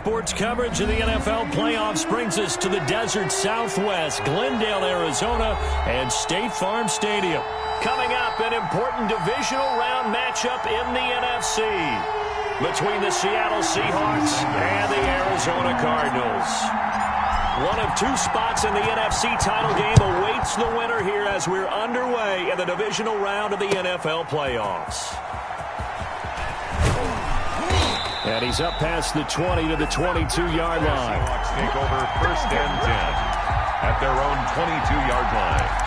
sports coverage of the NFL playoffs brings us to the desert Southwest, Glendale, Arizona, and State Farm Stadium. Coming up, an important divisional round matchup in the NFC between the Seattle Seahawks and the Arizona Cardinals. One of two spots in the NFC title game awaits the winner here as we're underway in the divisional round of the NFL playoffs. And he's up past the 20 to the 22-yard line. Seahawks take over 1st and 10 at their own 22-yard line.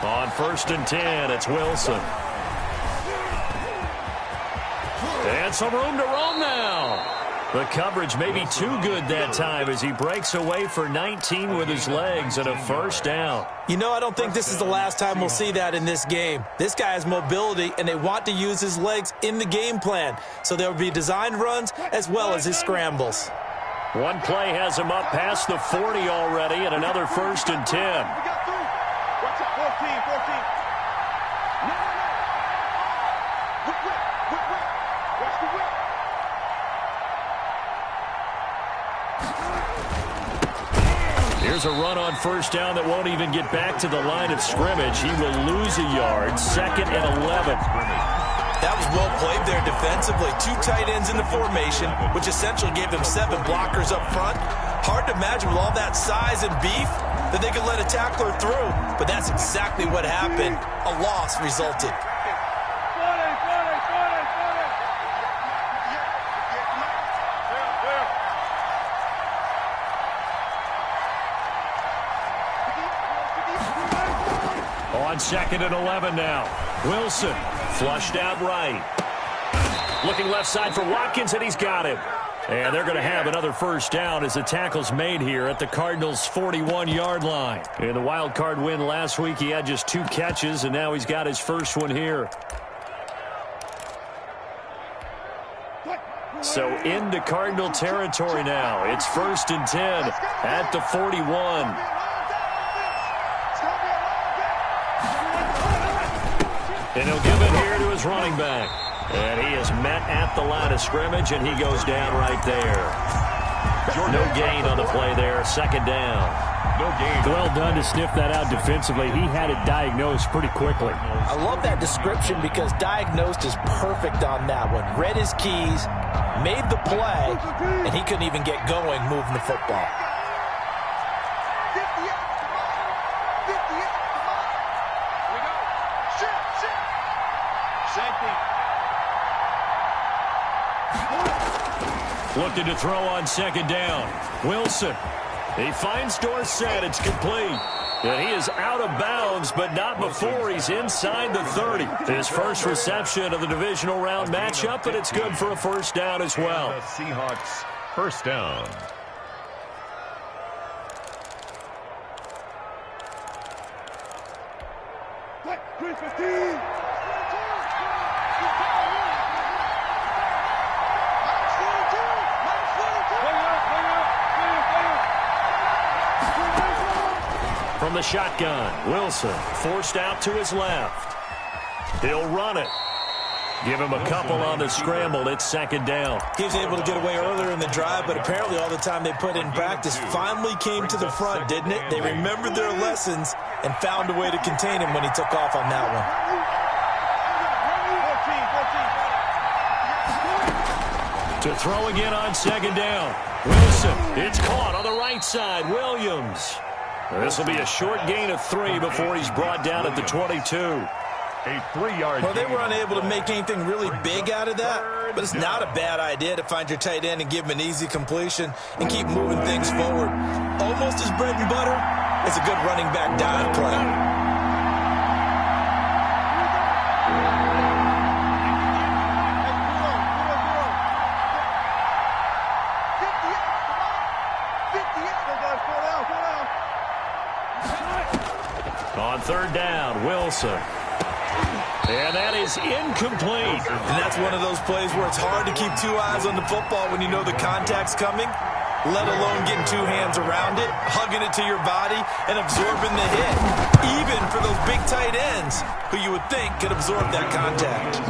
On 1st and 10, it's Wilson. And some room to roam now. The coverage may be too good that time as he breaks away for 19 with his legs and a 1st down. You know, I don't think this is the last time we'll see that in this game. This guy has mobility, and they want to use his legs in the game plan. So there will be designed runs as well as his scrambles. One play has him up past the 40 already and another 1st and 10. Here's a run on 1st down that won't even get back to the line of scrimmage. He will lose a yard. 2nd and 11. That was well played there defensively. 2 tight ends in the formation, which essentially gave them 7 blockers up front. Hard to imagine with all that size and beef that they could let a tackler through. But that's exactly what happened. A loss resulted. On 2nd and 11 now. Wilson flushed out right. Looking left side for Watkins, and he's got him. And they're going to have another 1st down as the tackle's made here at the Cardinals' 41-yard line. In the wild card win last week, he had just 2 catches, and now he's got his 1st one here. So into Cardinal territory now. It's 1st and 10 at the 41. And he'll give it here to his running back. And he is met at the line of scrimmage, and he goes down right there. No gain on the play there. 2nd down. No gain. Well done to sniff that out defensively. He had it diagnosed pretty quickly. I love that description because diagnosed is perfect on that one. Read his keys, made the play, and he couldn't even get going moving the football. Looking to throw on 2nd down. Wilson. He finds Dorsett. It's complete. And he is out of bounds, but not before he's inside the 30. His 1st reception of the divisional round matchup, but it's good for a 1st down as well. The Seahawks 1st down. From the shotgun, Wilson forced out to his left. He'll run it. Give him a couple on the scramble. It's 2nd down. He was able to get away earlier in the drive, but apparently all the time they put in practice finally came to the front, didn't it? They remembered their lessons and found a way to contain him when he took off on that one. To throw again on 2nd down. Wilson, it's caught on the right side. Williams. This will be a short gain of 3 before he's brought down at the 22. A 3-yard. Well, they were unable to make anything really big out of that, but it's not a bad idea to find your tight end and give him an easy completion and keep moving things forward. Almost his bread and butter is a good running back dive play. On 3rd down, Wilson. And that is incomplete. And that's one of those plays where it's hard to keep two eyes on the football when you know the contact's coming, let alone getting two hands around it, hugging it to your body, and absorbing the hit. Even for those big tight ends who you would think could absorb that contact.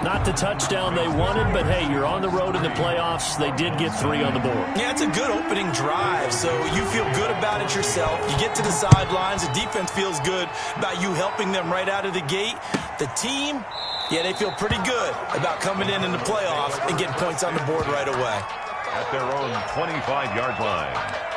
Not the touchdown they wanted, but hey, you're on the road in the playoffs. They did get 3 on the board. Yeah, it's a good opening drive, so you feel good about it yourself. You get to the sidelines. The defense feels good about you helping them right out of the gate. The team, yeah, they feel pretty good about coming in the playoffs and getting points on the board right away. At their own 25-yard line.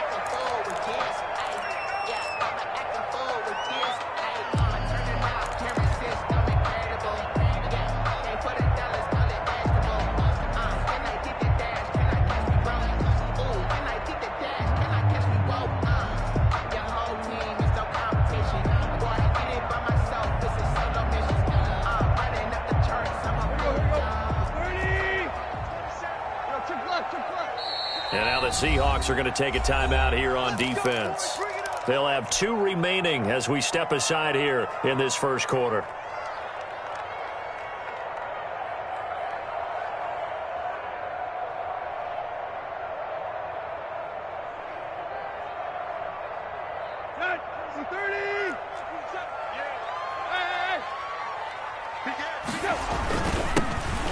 And now the Seahawks are going to take a timeout here on defense. They'll have 2 remaining as we step aside here in this first quarter.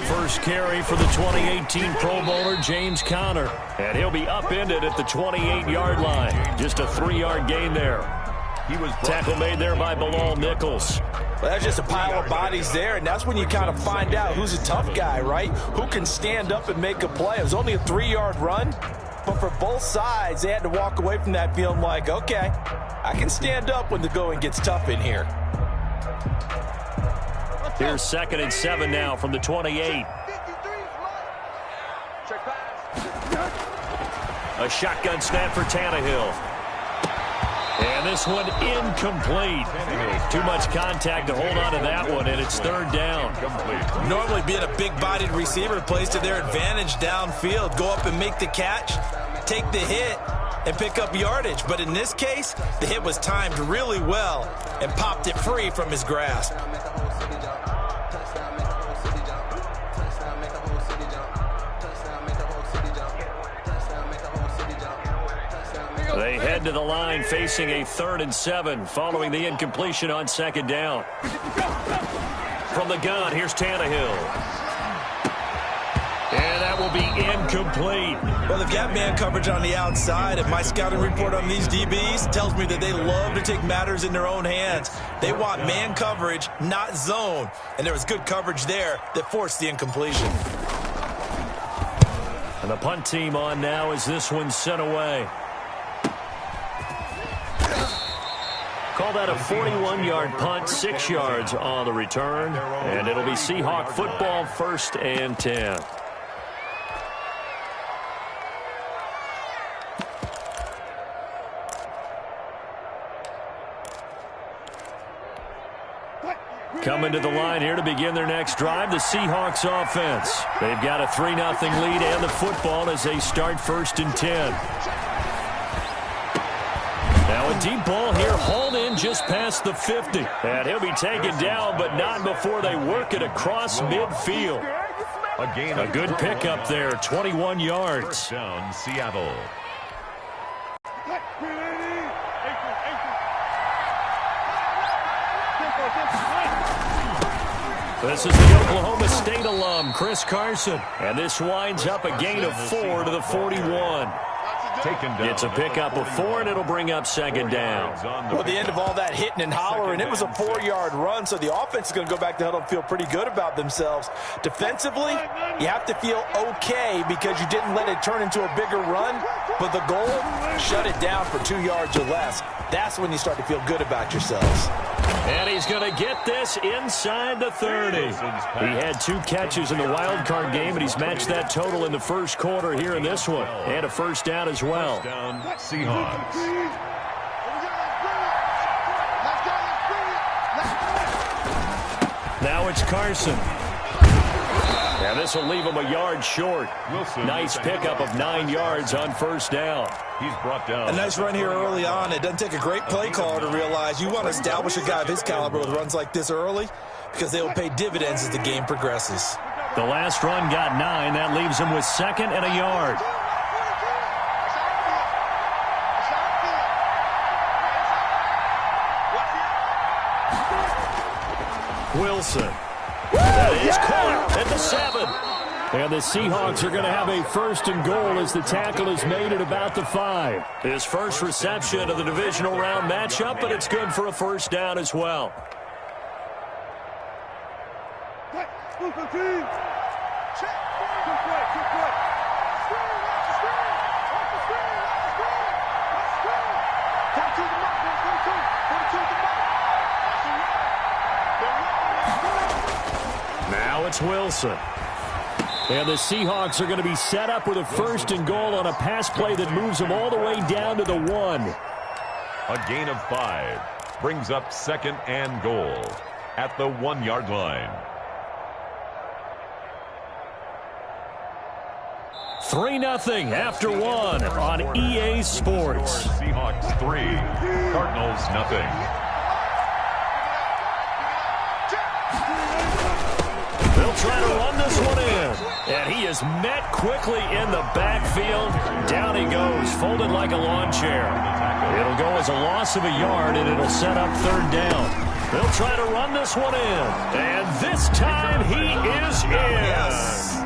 First carry for the 2018 Pro Bowler, James Conner. And he'll be upended at the 28-yard line. Just a 3-yard gain there. Tackle made there by Bilal Nichols. Well, that's just a pile of bodies there, and that's when you kind of find out who's a tough guy, right? Who can stand up and make a play. It was only a 3-yard run, but for both sides, they had to walk away from that feeling like, okay, I can stand up when the going gets tough in here. Here's 2nd and 7 now from the 28. A shotgun snap for Tannehill. And this one incomplete. Too much contact to hold on to that one, and it's 3rd down. Normally being a big-bodied receiver plays to their advantage downfield. Go up and make the catch, take the hit, and pick up yardage. But in this case, the hit was timed really well and popped it free from his grasp. They head to the line facing a 3rd and 7 following the incompletion on 2nd down. From the gun, here's Tannehill. And that will be incomplete. Well, they've got man coverage on the outside, and my scouting report on these DBs tells me that they love to take matters in their own hands. They want man coverage, not zone. And there was good coverage there that forced the incompletion. And the punt team on now as this one's sent away. Call that a 41-yard punt, 6 yards on the return. And it'll be Seahawk football, 1st and 10. Coming to the line here to begin their next drive, the Seahawks offense. They've got a 3-0 lead and the football as they start 1st and 10. Now a deep ball here, hauled in just past the 50. And he'll be taken down, but not before they work it across midfield. A good pickup there, 21 yards. Down Seattle. This is the Oklahoma State alum, Chris Carson. And this winds up a gain of 4 to the 41. It's a pickup of 4, and it'll bring up 2nd down. Well, the end of all that hitting and hollering, it was a 4-yard run, so the offense is going to go back to huddle and feel pretty good about themselves. Defensively, you have to feel okay because you didn't let it turn into a bigger run, but the goal, shut it down for 2 yards or less. That's when you start to feel good about yourselves. And he's going to get this inside the 30. He had 2 catches in the wild card game, and he's matched that total in the first quarter here in this one. And a 1st down as well. Seahawks. Now it's Carson. And this will leave him a yard short. Nice pickup of 9 yards on first down. He's brought down. A nice run here early on. It doesn't take a great play caller to realize you want to establish a guy of his caliber with runs like this early because they will pay dividends as the game progresses. The last run got 9. That leaves him with 2nd and a yard. Wilson. That is caught at the 7. And the Seahawks are going to have a 1st and goal as the tackle is made at about the 5. His first reception of the divisional round matchup, but it's good for a first down as well. Now it's Wilson. And the Seahawks are going to be set up with a 1st and goal on a pass play that moves them all the way down to the 1. A gain of 5 brings up 2nd and goal at the 1-yard line. 3-0 after 1 on EA Sports. Seahawks 3, Cardinals 0. They'll try to run this one in. And he is met quickly in the backfield. Down he goes, folded like a lawn chair. It'll go as a loss of a yard, and it'll set up 3rd down. They'll try to run this one in. And this time he is in. Yes.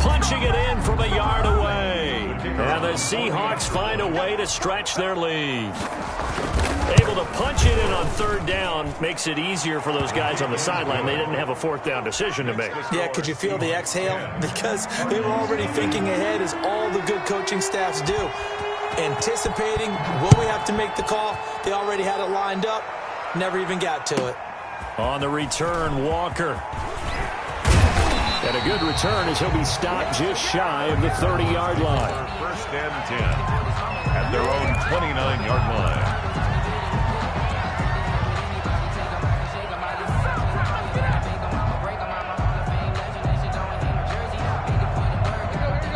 Punching it in from a yard away. And the Seahawks find a way to stretch their lead. Able to punch it in on 3rd down makes it easier for those guys on the sideline. They didn't have a 4th down decision to make. Yeah, could you feel the exhale? Because they were already thinking ahead, as all the good coaching staffs do. Anticipating, will we have to make the call? They already had it lined up. Never even got to it. On the return, Walker. And a good return as he'll be stopped just shy of the 30-yard line. 1st and 10 at their own 29-yard line.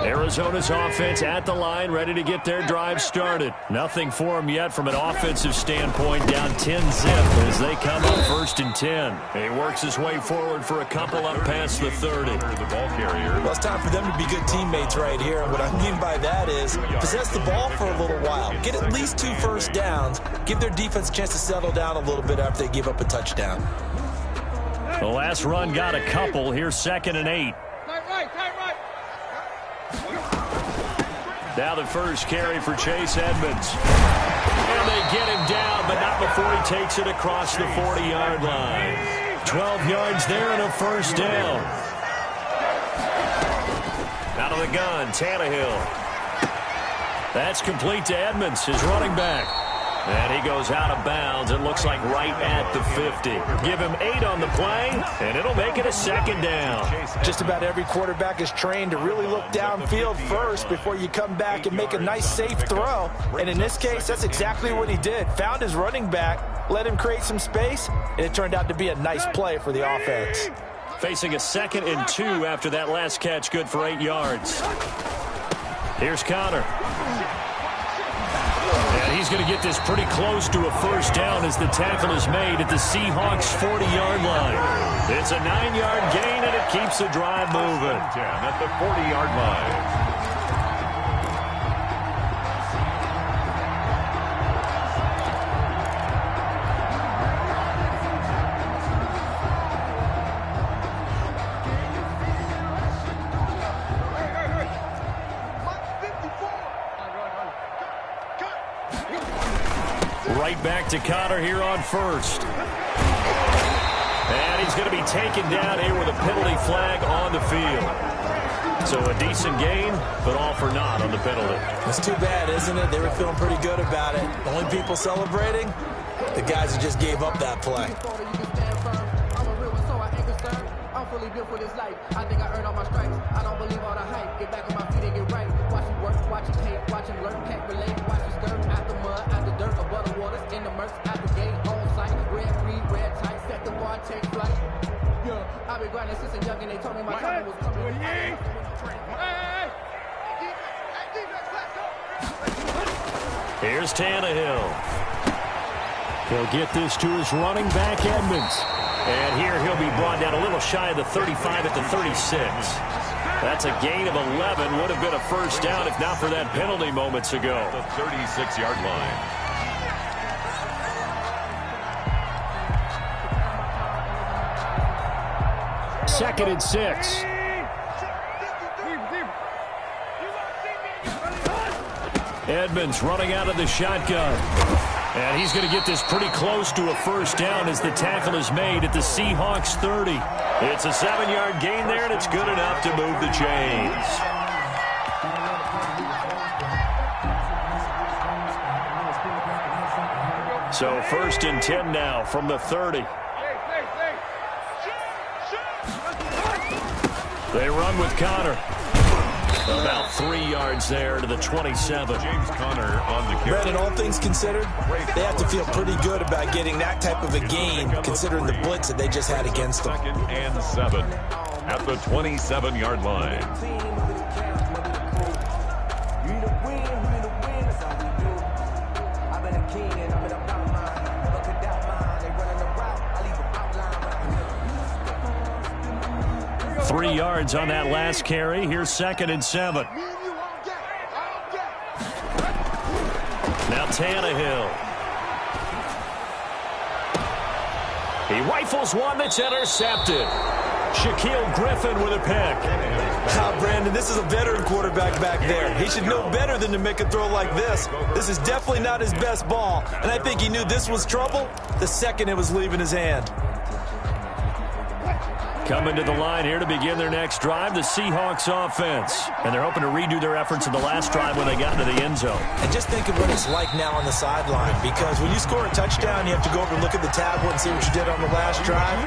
Arizona's offense at the line, ready to get their drive started. Nothing for them yet from an offensive standpoint, down 10-zip as they come up 1st and 10. He works his way forward for a couple up past the 30. The ball carrier. Well, it's time for them to be good teammates right here. And what I mean by that is possess the ball for a little while. Get at least 2 first downs. Give their defense a chance to settle down a little bit after they give up a touchdown. The last run got a couple. Here's 2nd and 8. Now the first carry for Chase Edmonds. And they get him down, but not before he takes it across the 40-yard line. 12 yards there and a 1st down. Out of the gun, Tannehill. That's complete to Edmonds, his running back. And he goes out of bounds. It looks like right at the 50. Give him 8 on the play, and it'll make it a 2nd down. Just about every quarterback is trained to really look downfield first before you come back and make a nice, safe throw. And in this case, that's exactly what he did. Found his running back, let him create some space, and it turned out to be a nice play for the offense. Facing a 2nd and 2 after that last catch, good for 8 yards. Here's Connor. And he's going to get this pretty close to a 1st down as the tackle is made at the Seahawks' 40-yard line. It's a 9-yard gain, and it keeps the drive moving. 10 at the 40-yard line. Right back to Connor here on 1st. And he's going to be taken down here with a penalty flag on the field. So a decent gain, but all for naught on the penalty. It's too bad, isn't it? They were feeling pretty good about it. The only people celebrating, the guys who just gave up that play. I'm fully built for this life. I think I earned all my stripes. I don't believe all the hype. Get back on my feet and get right. Watch it work, watch it hate, watch it learn, can't relate. Watch it stir, out the mud, out the dirt, above the waters, in the murks, out the gate, on site. Red, green, red, tight, set life before I take flight. Yeah, I've been grinding since a young and they told me my time was coming. Here's Tannehill. He'll get this to his running back, Edmonds. And here he'll be brought down a little shy of the 35 at the 36. That's a gain of 11. Would have been a first down if not for that penalty moments ago. The 36-yard line. Second and 6. Edmonds running out of the shotgun. And he's going to get this pretty close to a first down as the tackle is made at the Seahawks 30. It's a 7-yard gain there, and it's good enough to move the chains. So first and 10 now from the 30. They run with Connor. About 3 yards there to the 27. James Conner on the carry. Brandon, all things considered, they have to feel pretty good about getting that type of a gain, considering the blitz that they just had against them. Second and 7 at the 27-yard line. Three yards on that last carry. Here's second and 7. Now Tannehill. He rifles one that's intercepted. Shaquille Griffin with a pick. Brandon, this is a veteran quarterback back there. He should know better than to make a throw like this. This is definitely not his best ball, and I think he knew this was trouble the second it was leaving his hand. Coming to the line here to begin their next drive, the Seahawks offense. And they're hoping to redo their efforts in the last drive when they got into the end zone. And just think of what it's like now on the sideline, because when you score a touchdown, you have to go over and look at the tablet and see what you did on the last drive.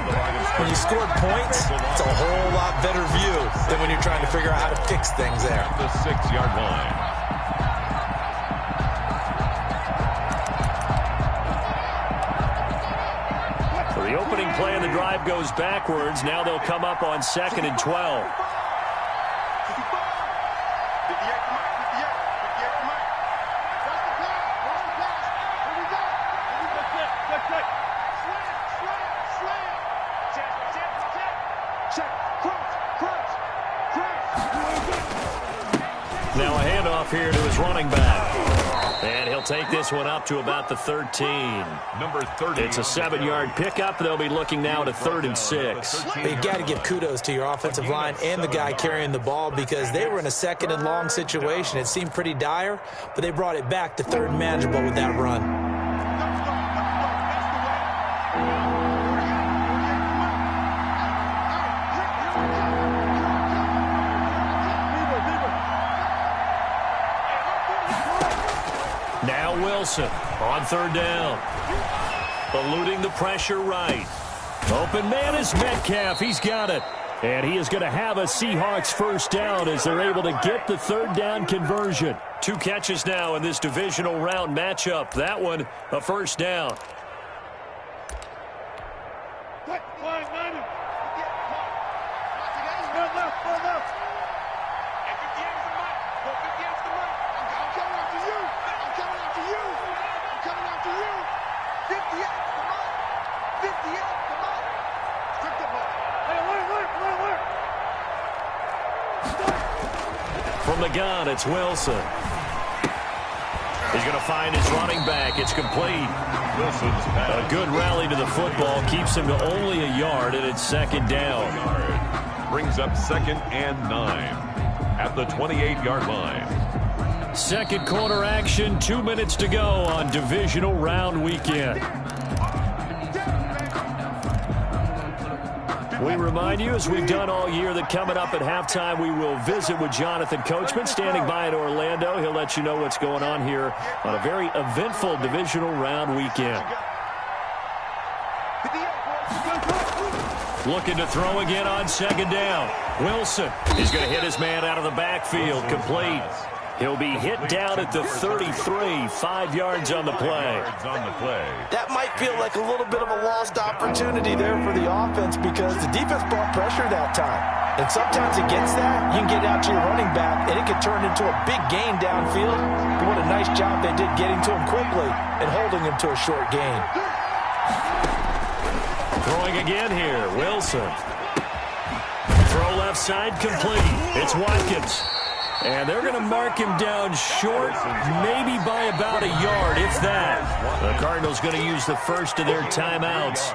When you scored points, it's a whole lot better view than when you're trying to figure out how to fix things there. The 6-yard line. The opening play of the drive goes backwards. Now they'll come up on second and 12. Now a handoff here to his running back. And he'll take this one up to about the 13. Number 30. It's a 7-yard pickup. They'll be looking now to 3rd and 6. But you got to give kudos to your offensive line and the guy carrying the ball, because they were in a second and long situation. It seemed pretty dire, but they brought it back to 3rd and manageable with that run. Wilson on 3rd down. Eluding the pressure right. Open man is Metcalf. He's got it. And he is going to have a Seahawks first down as they're able to get the 3rd down conversion. 2 catches now in this divisional round matchup. That one, a first down. From the gun, it's Wilson. He's going to find his running back. It's complete. Wilson's pass. A good rally to the football keeps him to only a yard, and it's 2nd down. Brings up 2nd and 9 at the 28-yard line. Second quarter action, 2 minutes to go on divisional round weekend. We remind you, as we've done all year, that coming up at halftime, we will visit with Jonathan Coachman, standing by in Orlando. He'll let you know what's going on here on a very eventful divisional round weekend. Looking to throw again on 2nd down. Wilson is going to hit his man out of the backfield. Complete. He'll be hit down at the 33, 5 yards on the play. That might feel like a little bit of a lost opportunity there for the offense because the defense brought pressure that time. And sometimes against that, you can get out to your running back, and it can turn into a big gain downfield. But what a nice job they did getting to him quickly and holding him to a short gain. Throwing again here, Wilson. Throw left side complete. It's Watkins. And they're going to mark him down short, maybe by about a yard, if that. The Cardinals going to use the first of their timeouts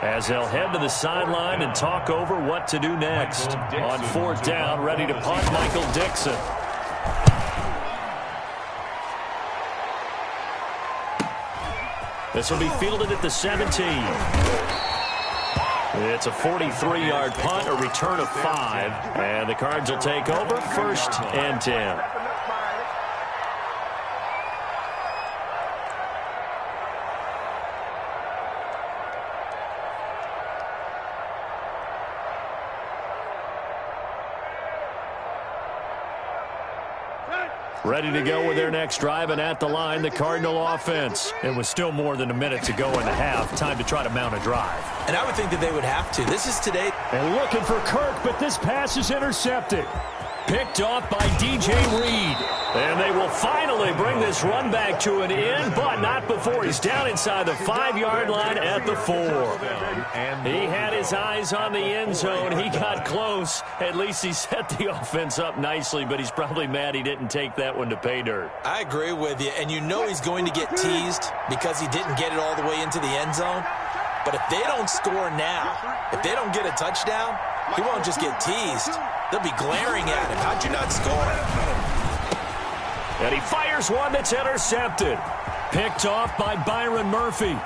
as they'll head to the sideline and talk over what to do next. On 4th down, ready to punt, Michael Dixon. This will be fielded at the 17. It's a 43-yard punt, a return of 5, and the Cards will take over 1st and 10. Ready to go with their next drive, and at the line, the Cardinal offense. It was still more than a minute to go in the half. Time to try to mount a drive. And I would think that they would have to. This is today. And looking for Kirk, but this pass is intercepted. Picked off by DJ Reed. And they will finally bring this run back to an end, but not before he's down inside the 5-yard line at the 4. He had his eyes on the end zone. He got close. At least he set the offense up nicely, but he's probably mad he didn't take that one to pay dirt. I agree with you, and you know he's going to get teased because he didn't get it all the way into the end zone. But if they don't score now, if they don't get a touchdown, he won't just get teased. They'll be glaring at him. How'd you not score? And he fires one that's intercepted. Picked off by Byron Murphy.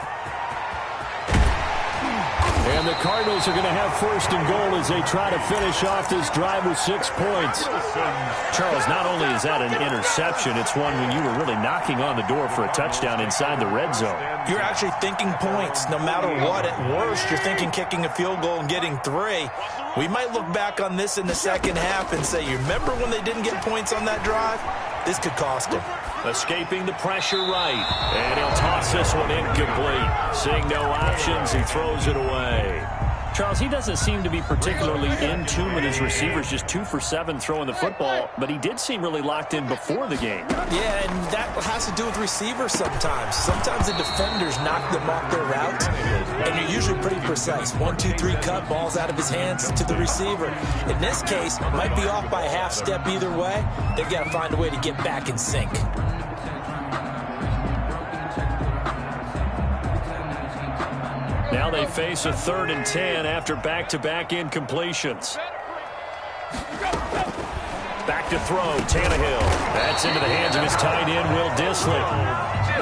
And the Cardinals are going to have 1st and goal as they try to finish off this drive with 6 points. Charles, not only is that an interception, it's one when you were really knocking on the door for a touchdown inside the red zone. You're actually thinking points no matter what. At worst, you're thinking kicking a field goal and getting 3. We might look back on this in the second half and say, you remember when they didn't get points on that drive? This could cost him. Escaping the pressure right. And he'll toss this one incomplete. Seeing no options, he throws it away. Charles, he doesn't seem to be particularly in tune with his receivers, just 2 for 7 throwing the football, but he did seem really locked in before the game. Yeah, and that has to do with receivers sometimes. Sometimes the defenders knock them off their route, and you're usually pretty precise. 1, 2, 3 cut, balls out of his hands to the receiver. In this case, might be off by a half step either way. They've got to find a way to get back in sync. Now they face a 3rd and 10 after back-to-back incompletions. Back to throw, Tannehill. That's into the hands of his tight end, Will Dissly.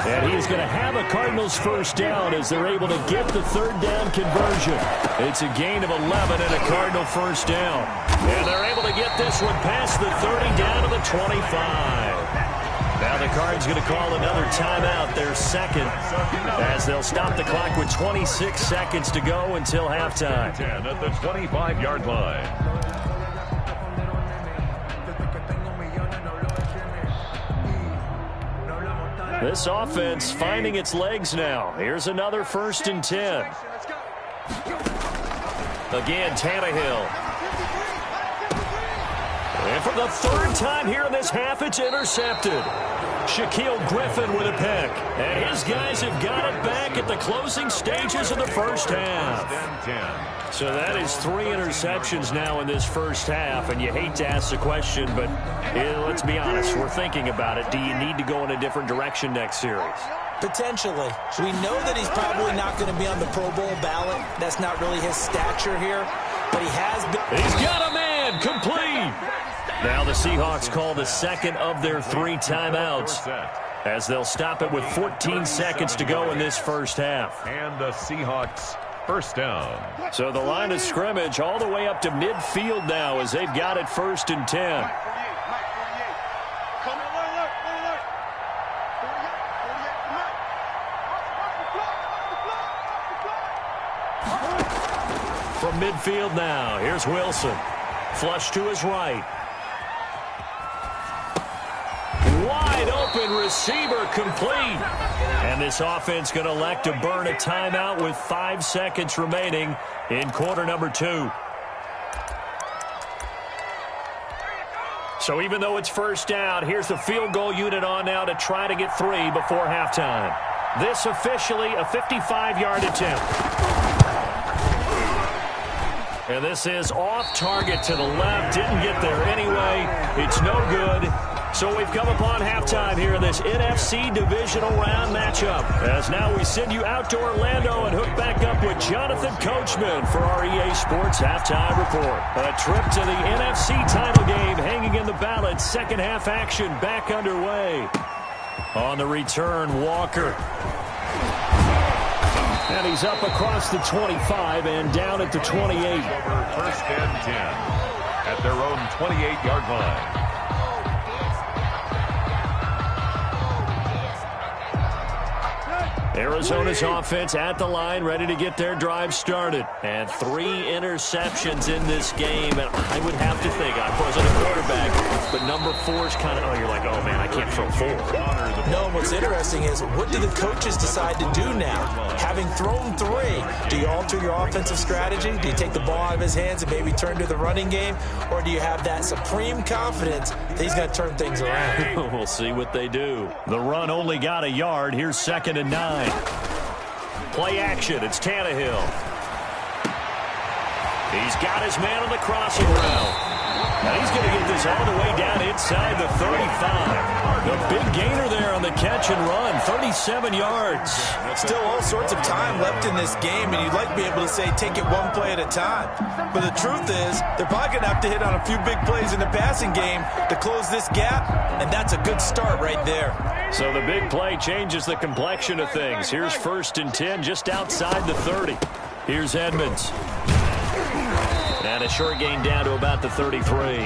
And he's going to have a Cardinals 1st down as they're able to get the 3rd down conversion. It's a gain of 11 and a Cardinal 1st down. And they're able to get this one past the 30 down to the 25. Now the Cards going to call another timeout, their 2nd, as they'll stop the clock with 26 seconds to go until halftime. 10 at the 25-yard line. This offense finding its legs now. Here's another 1st and 10. Again, Tannehill. And for the 3rd time here in this half, it's intercepted. Shaquille Griffin with a pick. And his guys have got it back at the closing stages of the 1st half. So that is 3 interceptions now in this 1st half. And you hate to ask the question, but let's be honest. We're thinking about it. Do you need to go in a different direction next series? Potentially. We know that he's probably not going to be on the Pro Bowl ballot. That's not really his stature here. But he has been. He's got a man. Complete. Now the Seahawks call the 2nd of their 3 timeouts as they'll stop it with 14 seconds to go in this 1st half. And the Seahawks 1st down. So the line of scrimmage all the way up to midfield now as they've got it 1st and 10. From midfield now, here's Wilson. Flush to his right. Wide open receiver complete. And this offense going to elect to burn a timeout with 5 seconds remaining in quarter number 2. So even though it's first down, here's the field goal unit on now to try to get 3 before halftime. This officially a 55-yard attempt. And this is off target to the left. Didn't get there anyway. It's no good. So we've come upon halftime here in this NFC divisional round matchup. As now we send you out to Orlando and hook back up with Jonathan Coachman for our EA Sports Halftime Report. A trip to the NFC title game hanging in the balance. Second half action back underway. On the return, Walker. And he's up across the 25 and down at the 28. First and 10 at their own 28-yard line. Arizona's offense at the line, ready to get their drive started. And 3 interceptions in this game. And I would have to think, I wasn't a quarterback, but number 4 is kind of, you're like, oh, man, I can't throw 4. No, what's interesting is, what do the coaches decide to do now? Having thrown 3, do you alter your offensive strategy? Do you take the ball out of his hands and maybe turn to the running game? Or do you have that supreme confidence that he's going to turn things around? We'll see what they do. The run only got a yard. Here's 2nd and 9. Play action. It's Tannehill. He's got his man on the crossing route. Now he's going to get this all the way down inside the 35. The big gainer there on the catch and run, 37 yards. Still all sorts of time left in this game, and you'd like to be able to say take it one play at a time. But the truth is, they're probably going to have to hit on a few big plays in the passing game to close this gap, and that's a good start right there. So the big play changes the complexion of things. Here's 1st and 10 just outside the 30. Here's Edmonds. And a short gain down to about the 33.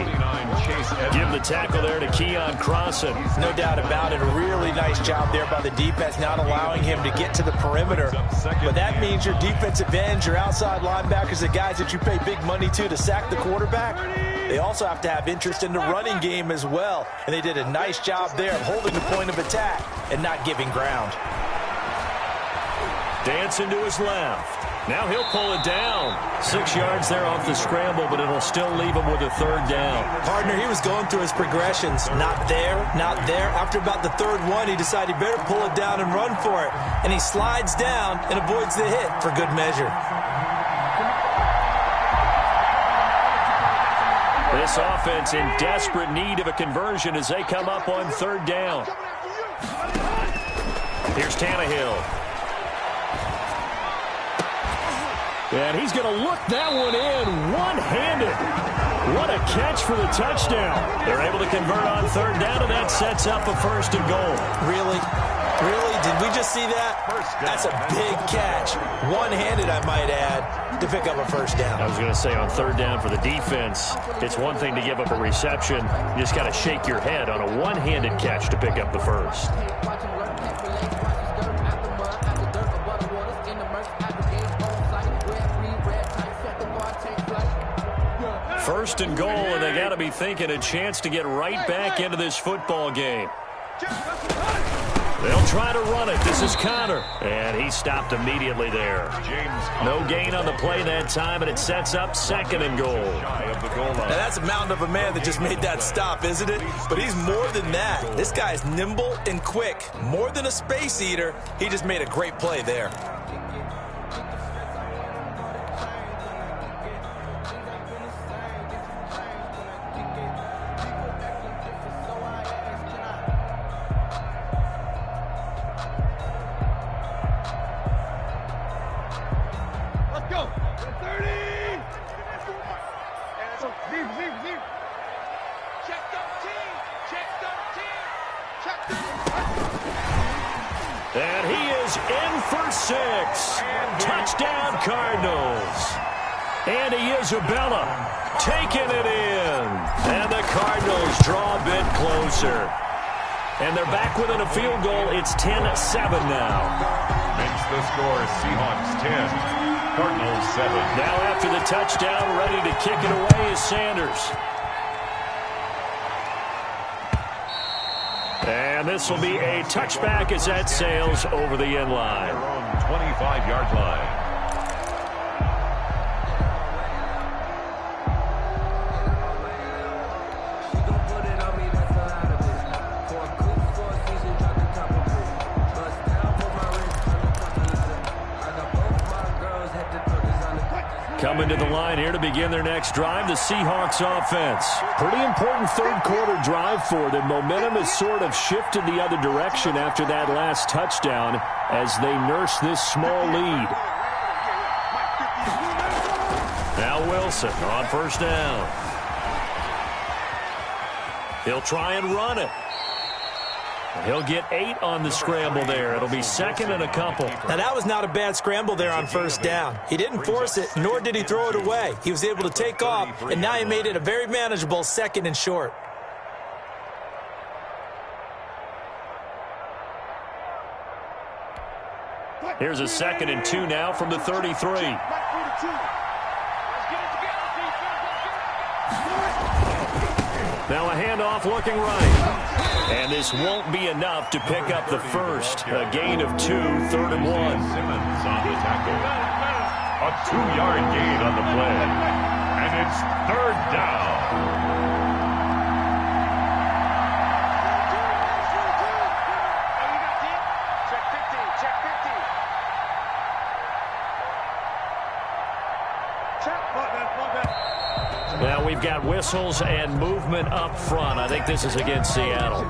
Give the tackle there to Keon Crossan. No doubt about it. A really nice job there by the defense, not allowing him to get to the perimeter. But that means your defensive ends, your outside linebackers, the guys that you pay big money to sack the quarterback, they also have to have interest in the running game as well. And they did a nice job there of holding the point of attack and not giving ground. Dancing to his left. Now he'll pull it down. 6 yards there off the scramble, but it'll still leave him with a 3rd down. Partner, he was going through his progressions. Not there, not there. After about the 3rd one, he decided he better pull it down and run for it. And he slides down and avoids the hit for good measure. This offense in desperate need of a conversion as they come up on 3rd down. Here's Tannehill. And he's going to look that one in one-handed. What a catch for the touchdown. They're able to convert on 3rd down, and that sets up a 1st and goal. Really? Really? Did we just see that? That's a big catch. One-handed, I might add, to pick up a 1st down. I was going to say on 3rd down for the defense, it's one thing to give up a reception. You just got to shake your head on a one-handed catch to pick up the 1st. 1st and goal, and they got to be thinking a chance to get right back into this football game. They'll try to run it. This is Connor, and he stopped immediately there. No gain on the play that time, and it sets up 2nd and goal. Now that's a mountain of a man that just made that stop, isn't it? But he's more than that. This guy's nimble and quick. More than a space eater, he just made a great play there. And he is in for 6. Touchdown, Cardinals. Andy Isabella taking it in. And the Cardinals draw a bit closer. And they're back within a field goal. It's 10-7 now. Makes the score Seahawks 10, Cardinals 7. Now after the touchdown, ready to kick it away is Sanders. And this will be a touchback as that sails over the end line. Their own 25-yard line. Coming to the line here to begin their next drive, the Seahawks offense. Pretty important third-quarter drive for them. Momentum has sort of shifted the other direction after that last touchdown as they nurse this small lead. Now Wilson on first down. He'll try and run it. He'll get 8 on the scramble there. It'll be second and a couple. Now, that was not a bad scramble there on first down. He didn't force it, nor did he throw it away. He was able to take off, and now he made it a very manageable second and short. Here's a second and 2 now from the 33. Now a handoff looking right. And this won't be enough to pick up the first. A gain of 2, 3rd and 1. Simmons on the tackle. A 2-yard gain on the play. And it's 3rd down. Now we've got whistles and movement up front. I think this is against Seattle.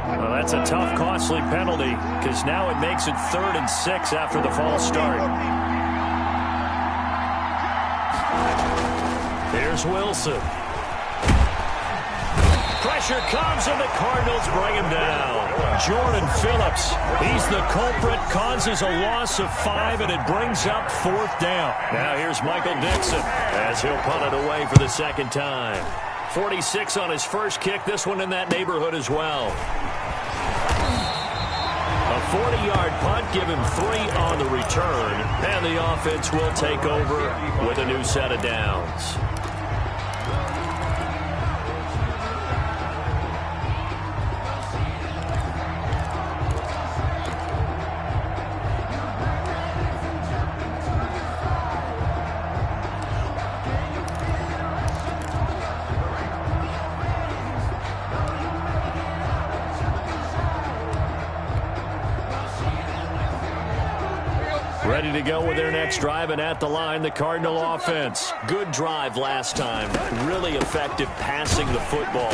Well, that's a tough, costly penalty because now it makes it 3rd and 6 after the false start. Here's Wilson. Pressure comes, and the Cardinals bring him down. Jordan Phillips, he's the culprit, causes a loss of 5, and it brings up 4th down. Now here's Michael Dixon as he'll punt it away for the second time. 46 on his first kick, this one in that neighborhood as well. A 40-yard punt, give him 3 on the return, and the offense will take over with a new set of downs. Ready to go with their next drive, and at the line, the Cardinal offense. Good drive last time. Really effective passing the football.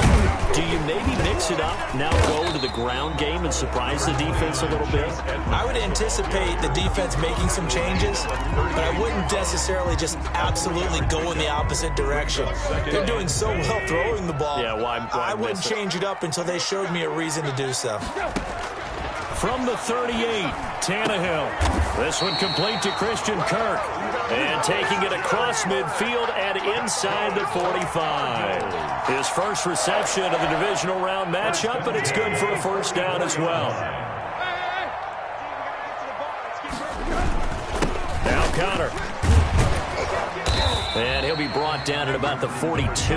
Do you maybe mix it up, now go to the ground game and surprise the defense a little bit? I would anticipate the defense making some changes, but I wouldn't necessarily just absolutely go in the opposite direction. They're doing so well throwing the ball. Yeah, why I wouldn't change it up until they showed me a reason to do so. From the 38, Tannehill. This one complete to Christian Kirk. And taking it across midfield and inside the 45. His first reception of the divisional round matchup, but it's good for a first down as well. Now Connor. And he'll be brought down at about the 42.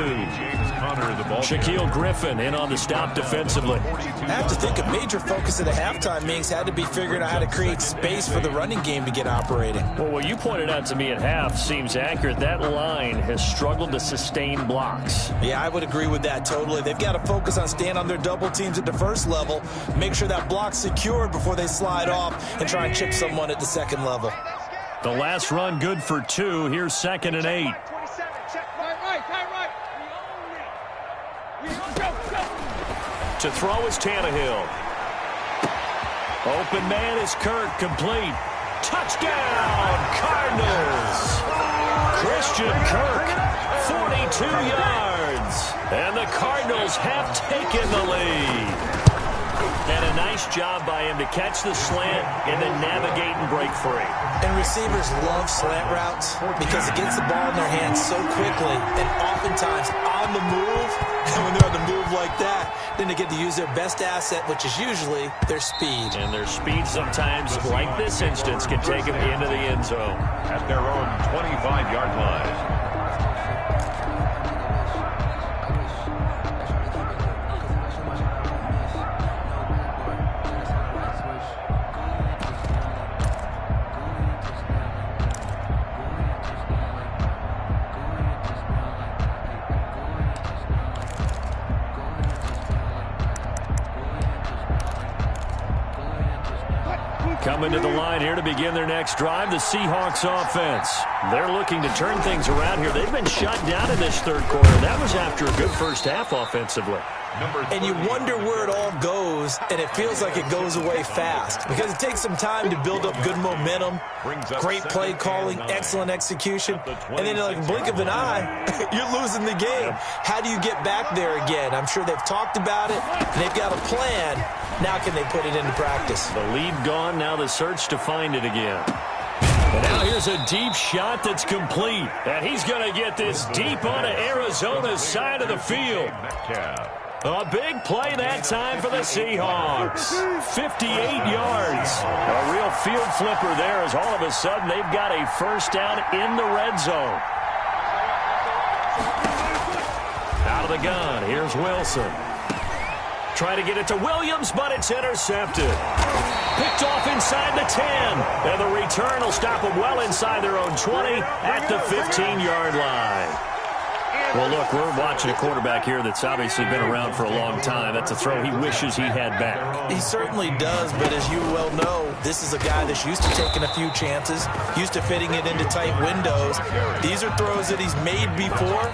Shaquille Griffin in on the stop defensively. I have to think a major focus of the halftime meetings had to be figuring out how to create space for the running game to get operating. Well, what you pointed out to me at half seems accurate. That line has struggled to sustain blocks. Yeah, I would agree with that totally. They've got to focus on staying on their double teams at the first level, make sure that block's secured before they slide off and try and chip someone at the second level. The last run good for 2. Here's 2nd and 8. To throw is Tannehill. Open man is Kirk, complete. Touchdown, Cardinals! Christian Kirk, 42 yards. And the Cardinals have taken the lead. And a nice job by him to catch the slant and then navigate and break free. And receivers love slant routes because it gets the ball in their hands so quickly and oftentimes on the move. And when they're on the move like that, then they get to use their best asset, which is usually their speed. And their speed sometimes, like this instance, can take them into the end zone. At their own 25-yard line. Coming to the line here to begin their next drive, the Seahawks offense. They're looking to turn things around here. They've been shut down in this third quarter. That was after a good first half offensively. And you wonder where it all goes, and it feels like it goes away fast because it takes some time to build up good momentum, great play calling, excellent execution, and then in like a blink of an eye, you're losing the game. How do you get back there again? I'm sure they've talked about it, and they've got a plan. Now can they put it into practice? The lead gone, now the search to find it again. And now here's a deep shot that's complete, and he's going to get this deep onto Arizona's side of the field. A big play that time for the Seahawks. 58 yards. A real field flipper there as all of a sudden they've got a first down in the red zone. Out of the gun, here's Wilson. Trying to get it to Williams, but it's intercepted. Picked off inside the 10. And the return will stop them well inside their own 20 at the 15-yard line. Well, look, we're watching a quarterback here that's obviously been around for a long time. That's a throw he wishes he had back. He certainly does, but as you well know, this is a guy that's used to taking a few chances, used to fitting it into tight windows. These are throws that he's made before.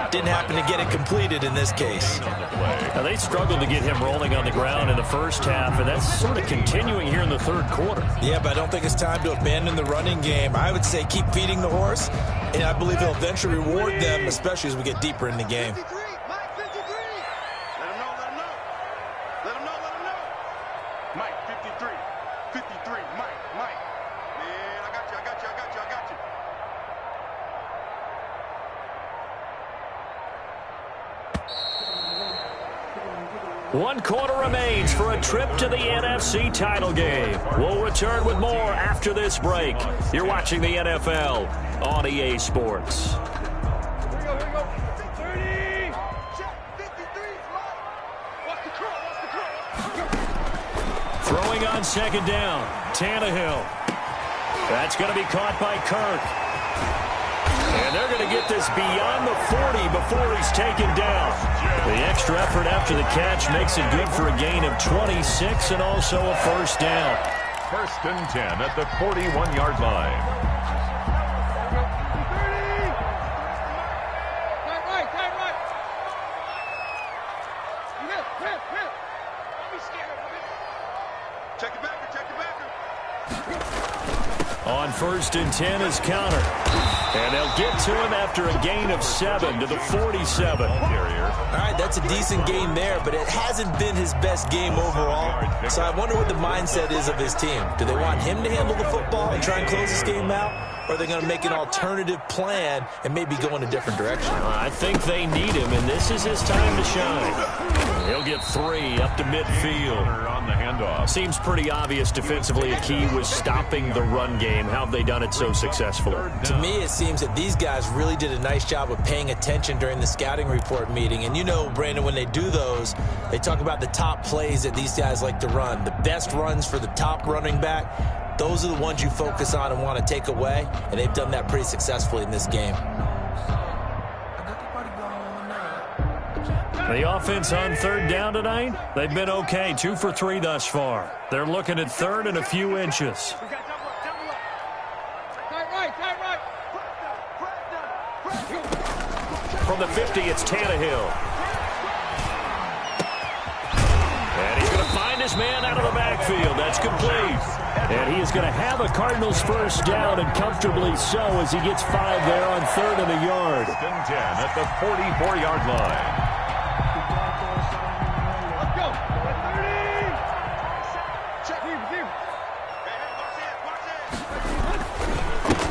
Didn't happen to get it completed in this case. Now, they struggled to get him rolling on the ground in the first half, and that's sort of continuing here in the third quarter. Yeah, but I don't think it's time to abandon the running game. I would say keep feeding the horse, and I believe he'll eventually reward them, especially as we get deeper in the game. One quarter remains for a trip to the NFC title game. We'll return with more after this break. You're watching the NFL on EA Sports. Throwing on second down, Tannehill. That's going to be caught by Kirk. And they're going to get this beyond the 40 before he's taken down. The extra effort after the catch makes it good for a gain of 26 and also a first down. First and 10 at the 41-yard line. On first and 10 is Counter. And they'll get to him after a gain of 7 to the 47. All right, that's a decent game there, but it hasn't been his best game overall. So I wonder what the mindset is of his team. Do they want him to handle the football and try and close this game out? Or are they going to make an alternative plan and maybe go in a different direction? I think they need him, and this is his time to shine. He'll get 3 up to midfield. On the handoff. Seems pretty obvious defensively a key was stopping the run game. How have they done it so successfully? To me, it seems that these guys really did a nice job of paying attention during the scouting report meeting. And you know, Brandon, when they do those, they talk about the top plays that these guys like to run. The best runs for the top running back, those are the ones you focus on and want to take away. And they've done that pretty successfully in this game. The offense on third down tonight, they've been okay. 2 for 3 thus far. They're looking at third and a few inches. From the 50, it's Tannehill. And he's going to find his man out of the backfield. That's complete. And he is going to have a Cardinals first down, and comfortably so, as he gets 5 there on third and a yard. First and 10 at the 44-yard line.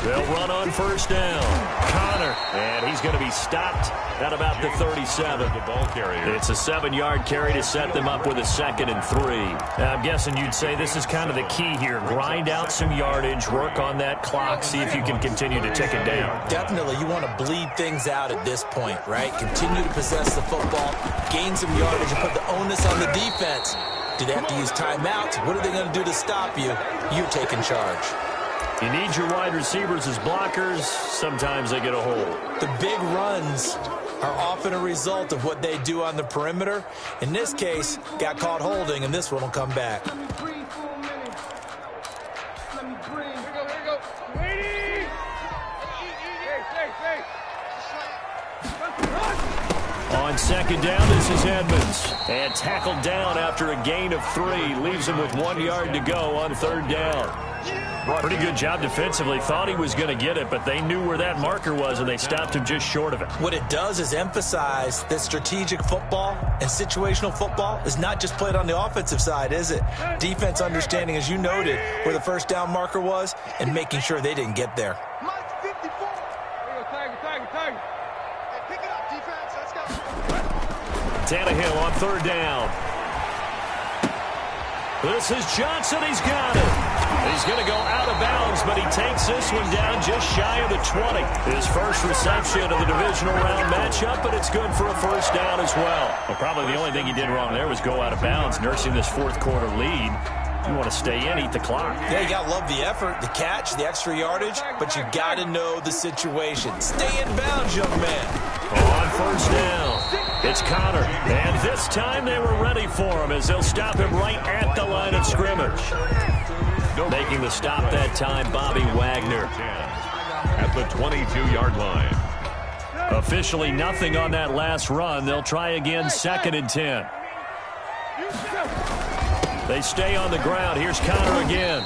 They'll run on first down. Connor, and he's going to be stopped at about the 37. The ball carrier. It's a 7-yard carry to set them up with a 2nd and 3. Now, I'm guessing you'd say this is kind of the key here. Grind out some yardage, work on that clock, see if you can continue to tick it down. Definitely, you want to bleed things out at this point, right? Continue to possess the football, gain some yardage, and put the onus on the defense. Do they have to use timeouts? What are they going to do to stop you? You're taking charge. You need your wide receivers as blockers. Sometimes they get a hold. The big runs are often a result of what they do on the perimeter. In this case, got caught holding, and this one will come back. On 2nd down, this is Edmonds. And tackled down after a gain of 3. Leaves him with 1 yard to go on 3rd down. Pretty good job defensively. Thought he was going to get it, but they knew where that marker was, and they stopped him just short of it. What it does is emphasize that strategic football and situational football is not just played on the offensive side, is it? Defense understanding, as you noted, where the first down marker was and making sure they didn't get there. Tannehill on 3rd down. This is Johnson. He's got it. He's going to go out of bounds, but he takes this one down just shy of the 20. His first reception of the divisional round matchup, but it's good for a first down as well. Well, probably the only thing he did wrong there was go out of bounds, nursing this 4th quarter lead. You want to stay in, eat the clock. Yeah, you got to love the effort, the catch, the extra yardage, but you got to know the situation. Stay in bounds, young man. On first down, it's Connor. And this time they were ready for him as they'll stop him right at the line of scrimmage. Making the stop that time, Bobby Wagner. At the 22-yard line. Officially nothing on that last run. They'll try again, 2nd and 10. They stay on the ground. Here's Connor again.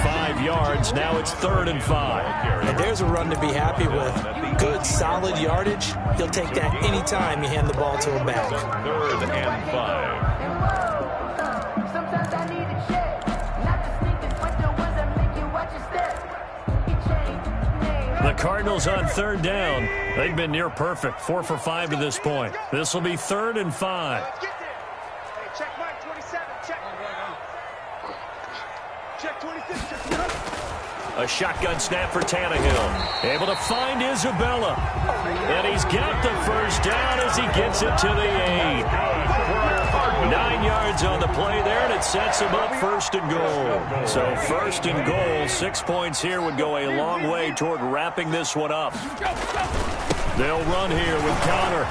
5 yards. Now it's 3rd and 5. And there's a run to be happy with. Good, solid yardage. He'll take that any time you hand the ball to him back. 3rd and 5. The Cardinals on 3rd down. They've been near perfect. 4 for 5 to this point. This will be 3rd and 5. A shotgun snap for Tannehill. Able to find Isabella. And he's got the first down as he gets it to the 8. 9 yards on the play there, and it sets him up 1st and goal. So 1st and goal, 6 points here would go a long way toward wrapping this one up. They'll run here with Connor.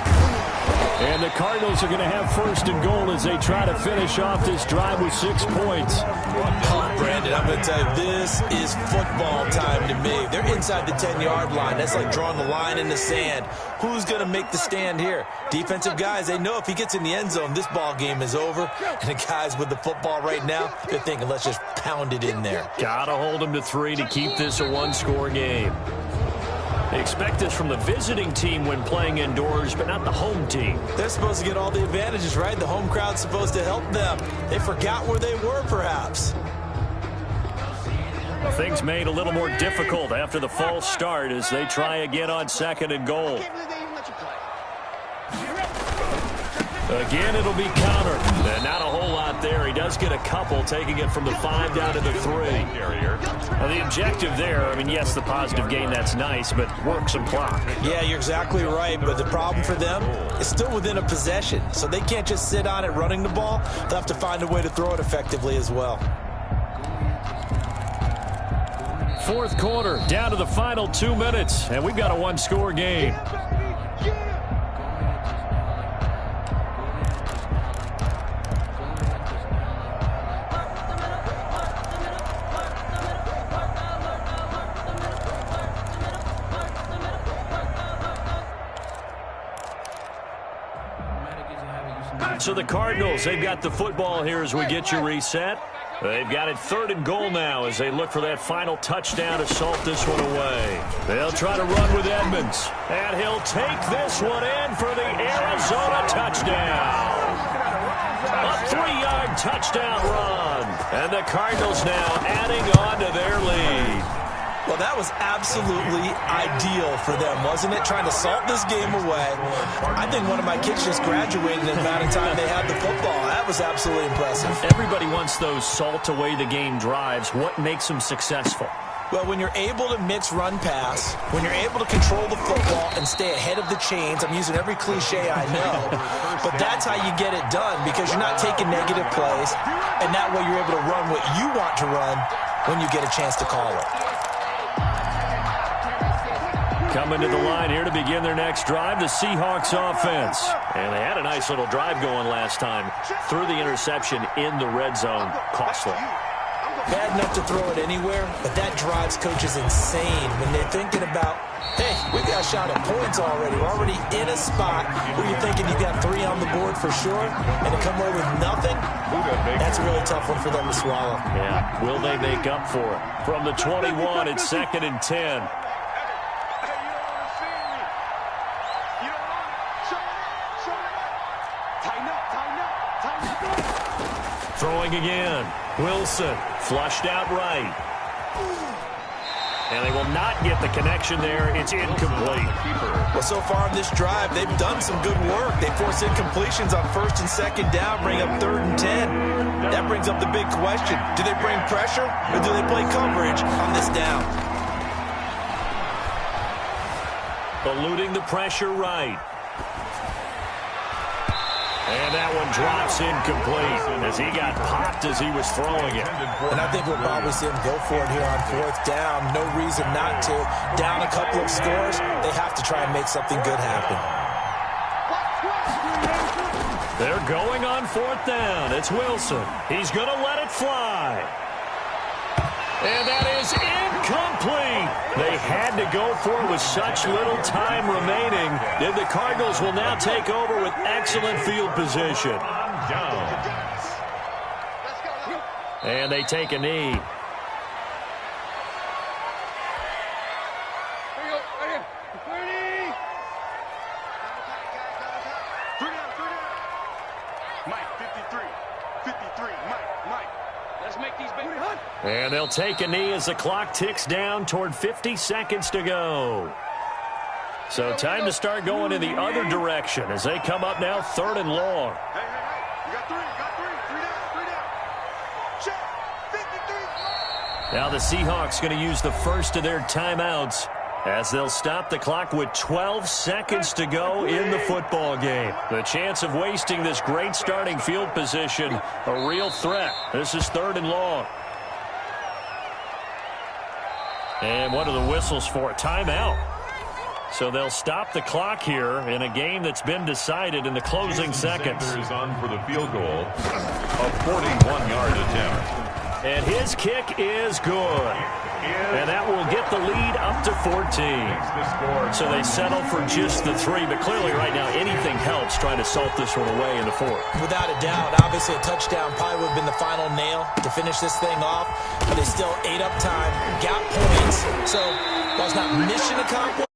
And the Cardinals are going to have 1st and goal as they try to finish off this drive with 6 points. Oh, Brandon, I'm going to tell you, this is football time to me. They're inside the 10-yard line. That's like drawing the line in the sand. Who's going to make the stand here? Defensive guys, they know if he gets in the end zone, this ball game is over. And the guys with the football right now, they're thinking, let's just pound it in there. Got to hold them to 3 to keep this a one-score game. They expect this from the visiting team when playing indoors, but not the home team. They're supposed to get all the advantages, right? The home crowd's supposed to help them. They forgot where they were, perhaps. Things made a little more difficult after the false start as they try again on 2nd and goal. Again, it'll be Connor. And not a whole lot there. He does get a couple, taking it from the 5 down to the 3. Now, the objective there, I mean, yes, the positive gain, that's nice, but work some clock. Yeah, you're exactly right, but the problem for them is still within a possession, so they can't just sit on it running the ball. They'll have to find a way to throw it effectively as well. 4th quarter, down to the final 2 minutes, and we've got a one-score game. So the Cardinals, they've got the football here as we get you reset. They've got it 3rd and goal now as they look for that final touchdown to salt this one away. They'll try to run with Edmonds. And he'll take this one in for the Arizona touchdown. A 3-yard touchdown run. And the Cardinals now adding on to their lead. Well, that was absolutely ideal for them, wasn't it? Trying to salt this game away. I think one of my kids just graduated in the amount of time they had the football. That was absolutely impressive. Everybody wants those salt away the game drives. What makes them successful? Well, when you're able to mix run-pass, when you're able to control the football and stay ahead of the chains, I'm using every cliche I know, but that's how you get it done because you're not taking negative plays, and that way you're able to run what you want to run when you get a chance to call it. Coming to the line here to begin their next drive, the Seahawks offense. And they had a nice little drive going last time. Threw the interception in the red zone. Costly. Bad enough to throw it anywhere, but that drives coaches insane when they're thinking about, hey, we got a shot at points already. We're already in a spot where you're thinking you got 3 on the board for sure, and to come away with nothing, that's a really tough one for them to swallow. Yeah, will they make up for it? From the 21, it's 2nd and 10. Throwing again. Wilson flushed out right. And they will not get the connection there. It's incomplete. Well, so far in this drive, they've done some good work. They force incompletions on 1st and 2nd down, bring up 3rd and 10. That brings up the big question. Do they bring pressure or do they play coverage on this down? Eluding the pressure right. And that one drops incomplete as he got popped as he was throwing it. And I think we'll probably see him go for it here on 4th down. No reason not to. Down a couple of scores, they have to try and make something good happen. They're going on 4th down. It's Wilson. He's going to let it fly. And that is incomplete. They had to go for it with such little time remaining. And the Cardinals will now take over with excellent field position. And they take a knee. And they'll take a knee as the clock ticks down toward 50 seconds to go. So time to start going in the other direction as they come up now 3rd and long. You got 3 down. Check. 53. Now the Seahawks going to use the first of their timeouts as they'll stop the clock with 12 seconds to go in the football game. The chance of wasting this great starting field position, a real threat. This is 3rd and long. And what are the whistles for? Timeout. So they'll stop the clock here in a game that's been decided in the closing seconds. Is on for the field goal, a 41-yard attempt. And his kick is good. And that will get the lead up to 14. So they settle for just the 3, but clearly right now anything helps trying to salt this one away in the 4th. Without a doubt, obviously a touchdown probably would have been the final nail to finish this thing off, but they still ate up time, got points. So while it's not mission accomplished,